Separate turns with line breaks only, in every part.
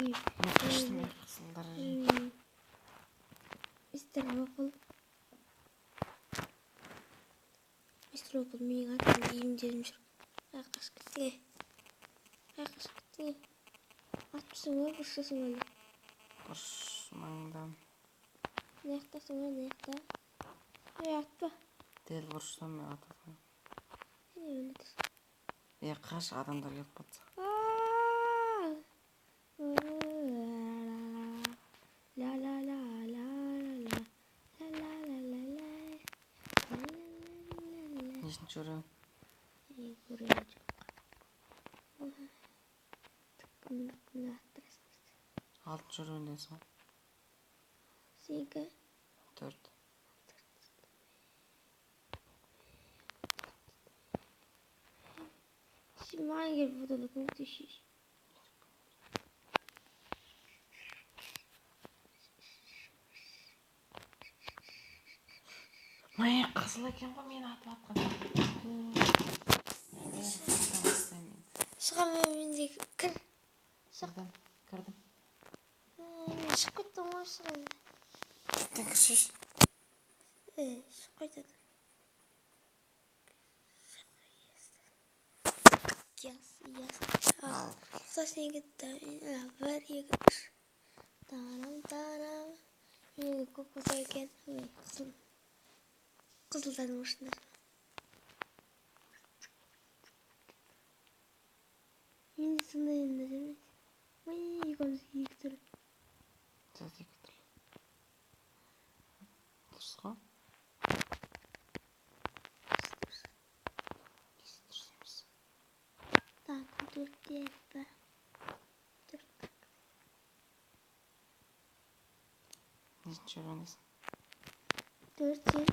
Yakıştım kızılları.
Mr. Opal менің атым деймін жүр. Қайқаш кетті. Атпысың ғой, бұршасың әлі.
Бұрш маңдан.
Неқтасың ғой, неқта? Атпа.
Дел бұрштан мен атадым.
Не өледі?
Қаш адамдар келіп қатса. Нешінші өрен? Алтыншы өрендесің?
8
4
Şimdi mağara gelip burada da konuşuyor.
Май қызыл екен ғой мені атып атқан.
Шығам менде кір.
Кірдім.
Шығып кеттім ғой шығам.
Сен кіршеш.
Шығып қайтады. Yes. Құсасына кетті. Бір, екі, үш. Тарам. Менің көп қызыл екен. Қызылдардың ұшында. Мен де сондай енді жүрмейді. Екеуміз екі түрлі.
Сәт екі түрлі. Дұрыс қой? Дұрыс.
Так, төртте бі.
Нешінші өрендесің?
4 сен.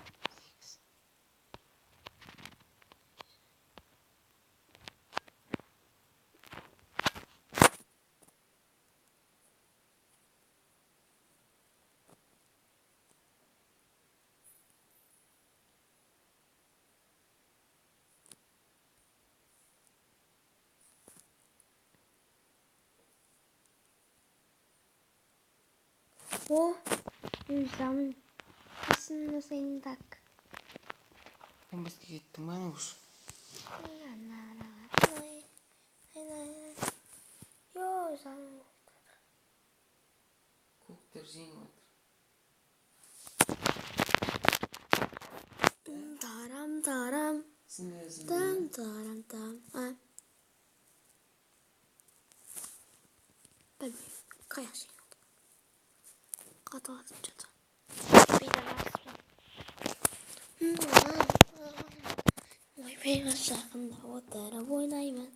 О, самый красный так.
15-ке жеттің ба не ұш? Көктер жеңіп отыр.
Тарам.
Сен өзің
Тарам. Білмеймін, қаяқ жеңіп отыр. Қатуатып жатыр. Ойбайға жақында отырып ойнаймын.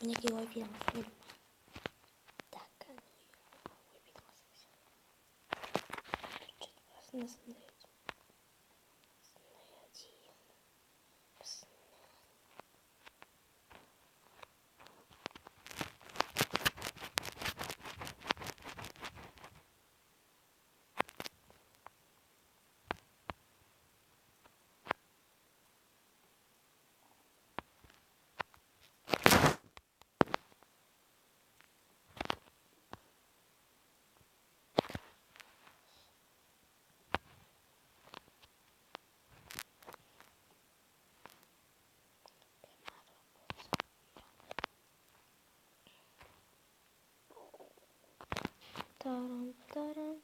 Мінекей ойбайға өлім. Так, ойбайға қасында. Тарам.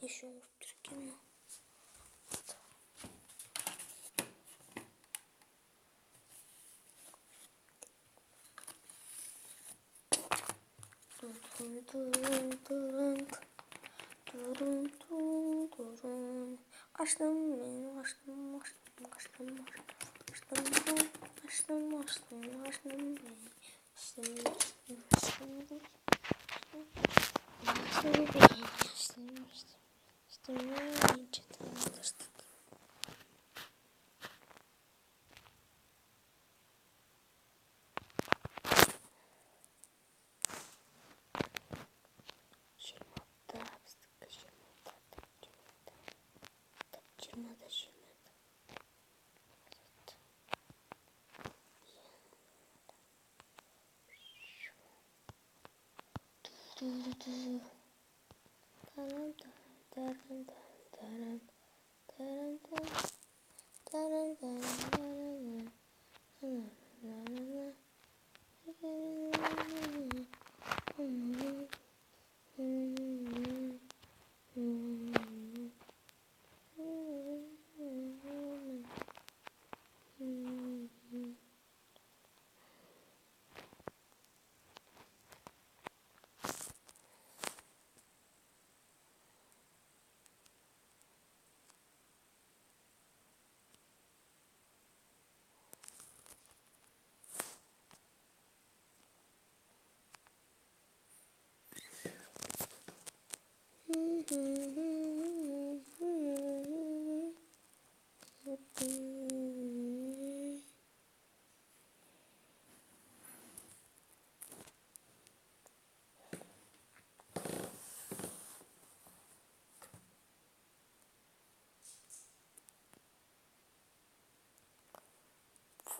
Еще кину. Қаштым. надо же.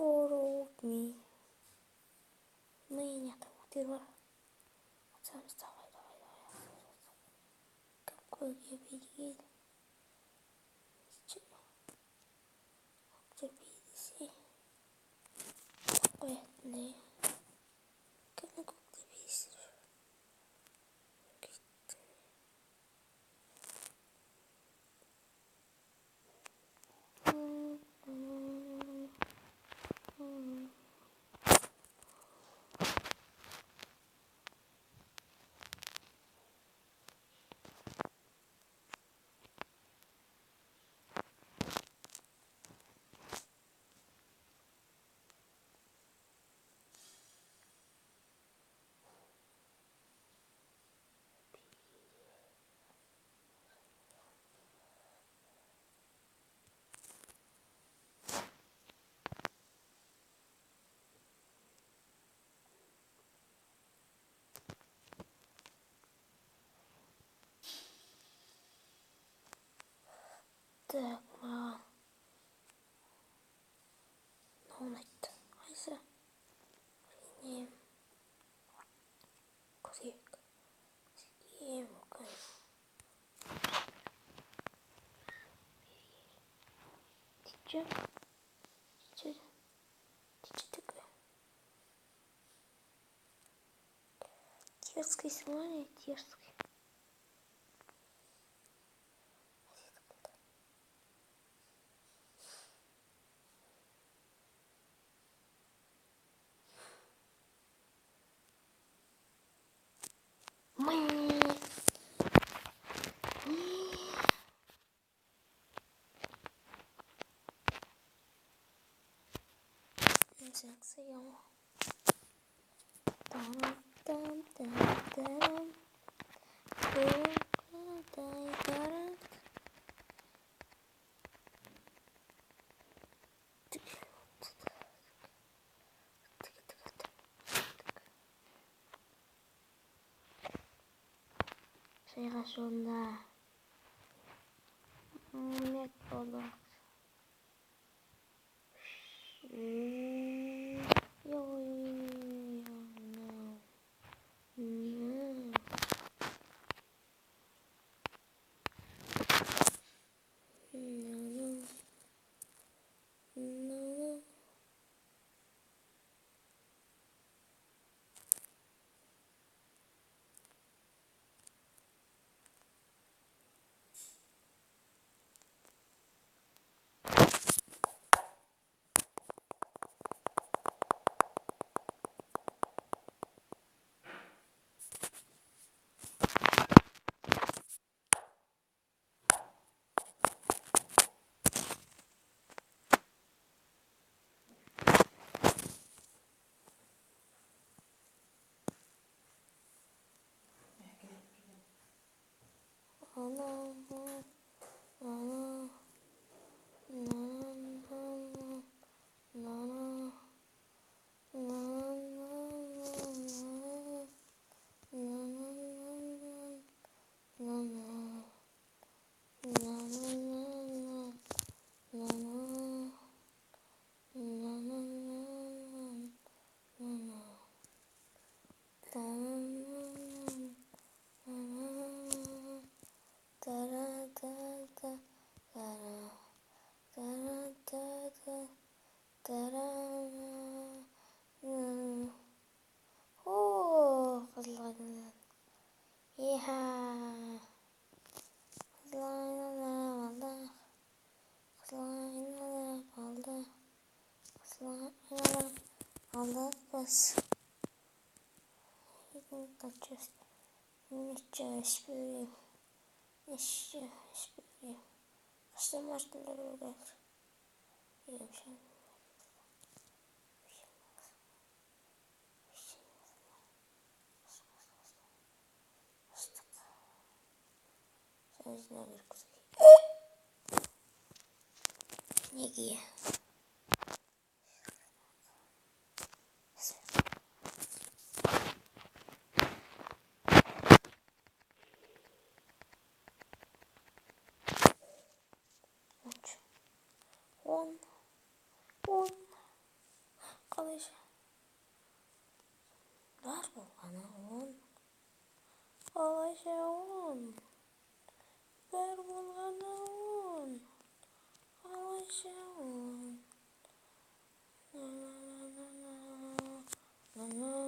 Follow me. Мы нет, утерла. Сам вставай, давай. Какой я видел? Где видишь? Ой, не. Как ты видишь? Так, нонет. Айса. Ринем. Крик. Сиемка. Ты чё такое? Дерзкий смотри, дерзкий. Секção. Шайрашонда. Нет продукт. kaldı kız. Kaçıyoruz. Niçin espiriyim. Niçin espiriyim. Kaçta maçlar öyle. İyi bir şey. Sözüne bir kız. Ne giy? On kalış. Ver bu bana on. Kalış on. Ver bu bana on. Kalış on. Na na na na na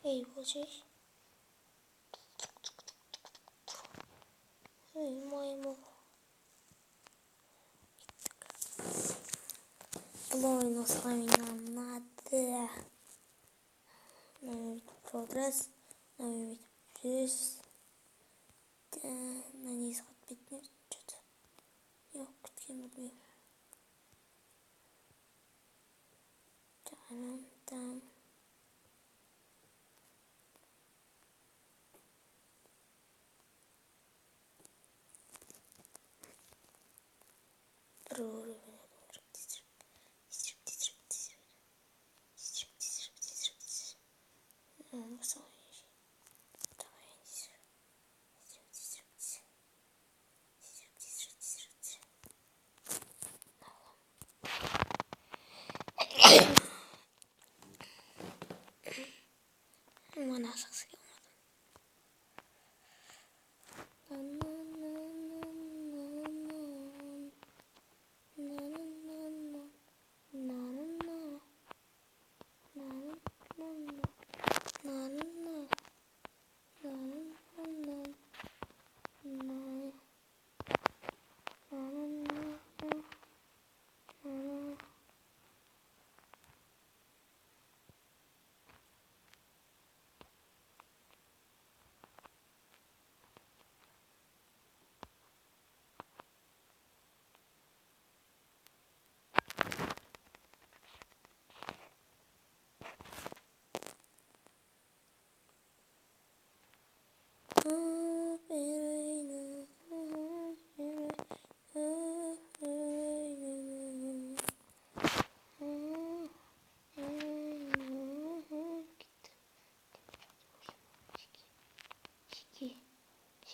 Hey böcek. Hey maymun. Плойно с вами нам надо. Прогресс. Плюс. На ней сход 5 минут. Что-то. Yok gitmedim. Tamam. Doğru. Bana saksı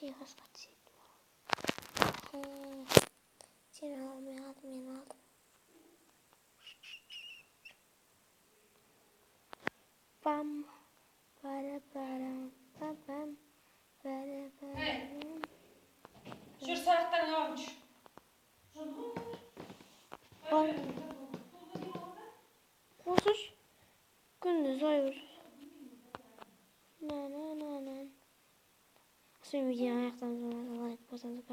şey hasbat seni aldım. Bam. Para pam pam.
Hey. Şu saatten almış.
Kusur. Gündüz uyur. Na. Şimdi videoyu ayaktan sonra like basanız